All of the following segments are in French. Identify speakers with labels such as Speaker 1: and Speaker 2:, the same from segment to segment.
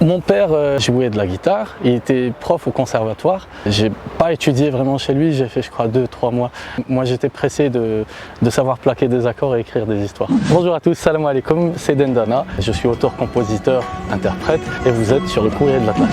Speaker 1: Mon père jouait de la guitare, il était prof au conservatoire. J'ai pas étudié vraiment chez lui, j'ai fait je crois 2-3 mois. Moi j'étais pressé de savoir plaquer des accords et écrire des histoires. Bonjour à tous, salam alaikum, c'est Dendana. Je suis auteur, compositeur, interprète et vous êtes sur le Courrier de l'Atlas.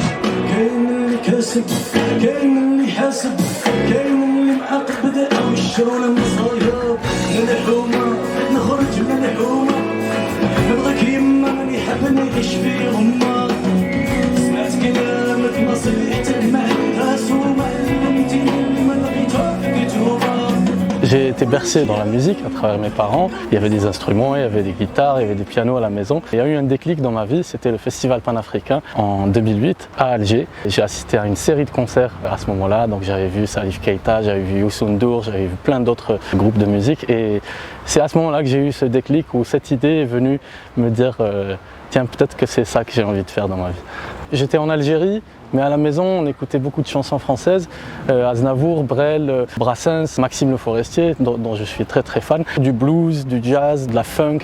Speaker 1: J'ai été bercé dans la musique à travers mes parents. Il y avait des instruments, il y avait des guitares, il y avait des pianos à la maison. Il y a eu un déclic dans ma vie, c'était le Festival panafricain en 2008 à Alger. J'ai assisté à une série de concerts à ce moment-là, donc j'avais vu Salif Keita, j'avais vu Youssou N'Dour, j'avais vu plein d'autres groupes de musique. Et c'est à ce moment-là que j'ai eu ce déclic où cette idée est venue me dire tiens, peut-être que c'est ça que j'ai envie de faire dans ma vie. J'étais en Algérie, mais à la maison, on écoutait beaucoup de chansons françaises, Aznavour, Brel, Brassens, Maxime Le Forestier, dont je suis très fan, du blues, du jazz, de la funk.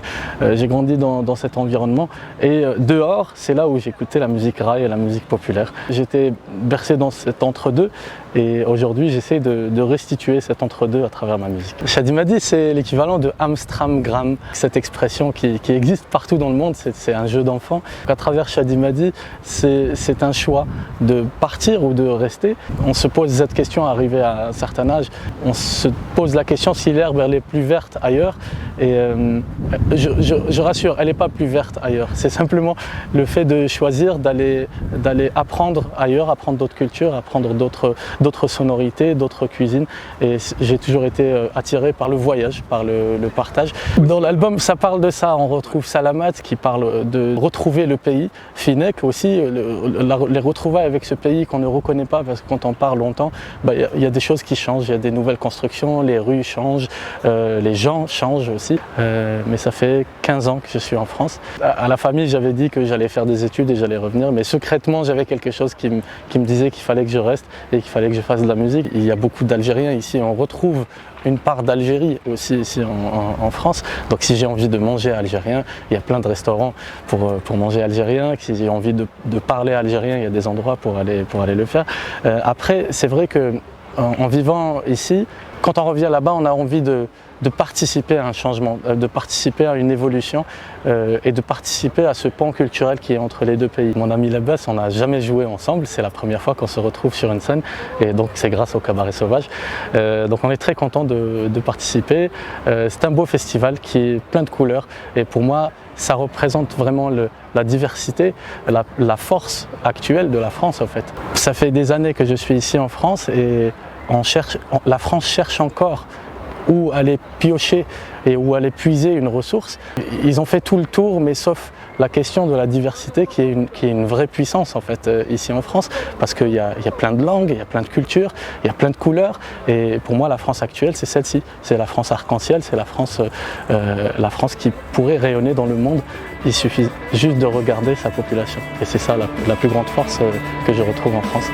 Speaker 1: J'ai grandi dans cet environnement et dehors, c'est là où j'écoutais la musique raï et la musique populaire. J'étais bercé dans cet entre-deux et aujourd'hui, j'essaie de restituer cet entre-deux à travers ma musique. Shadi Madi, c'est l'équivalent de Amstramgram, cette expression qui existe partout dans le monde, c'est un jeu d'enfant. À travers Shadi Madi, c'est un choix de partir ou de rester. On se pose cette question arrivé à un certain âge. On se pose la question si l'herbe elle est plus verte ailleurs. Et je rassure, elle n'est pas plus verte ailleurs. C'est simplement le fait de choisir d'aller apprendre ailleurs, apprendre d'autres cultures, apprendre d'autres sonorités, d'autres cuisines. Et j'ai toujours été attiré par le voyage, par le partage. Dans l'album, ça parle de ça. On retrouve Salamat qui parle de retrouver le pays. Finek aussi, les retrouvailles avec ce pays qu'on ne reconnaît pas parce que quand on parle longtemps, y a des choses qui changent, il y a des nouvelles constructions, les rues changent, les gens changent aussi. Mais ça fait 15 ans que je suis en France. À la famille, j'avais dit que j'allais faire des études et j'allais revenir, mais secrètement, j'avais quelque chose qui me disait qu'il fallait que je reste et qu'il fallait que je fasse de la musique. Il y a beaucoup d'Algériens ici, on retrouve une part d'Algérie aussi ici en France. Donc si j'ai envie de manger algérien, il y a plein de restaurants pour manger algérien. Si j'ai envie de parler algérien, il y a des endroits pour aller le faire. Après, c'est vrai qu'en vivant ici, quand on revient là-bas, on a envie de participer à un changement, de participer à une évolution et de participer à ce pont culturel qui est entre les deux pays. Mon ami Labas, on n'a jamais joué ensemble, c'est la première fois qu'on se retrouve sur une scène et donc c'est grâce au Cabaret Sauvage. Donc on est très content de participer. C'est un beau festival qui est plein de couleurs et pour moi, ça représente vraiment la diversité, la force actuelle de la France en fait. Ça fait des années que je suis ici en France et la France cherche encore où aller piocher et où aller puiser une ressource. Ils ont fait tout le tour, mais sauf la question de la diversité qui est une vraie puissance en fait ici en France, parce qu'il y a plein de langues, il y a plein de cultures, il y a plein de couleurs, et pour moi la France actuelle c'est celle-ci, c'est la France arc-en-ciel, c'est la France qui pourrait rayonner dans le monde. Il suffit juste de regarder sa population, et c'est ça la plus grande force que je retrouve en France.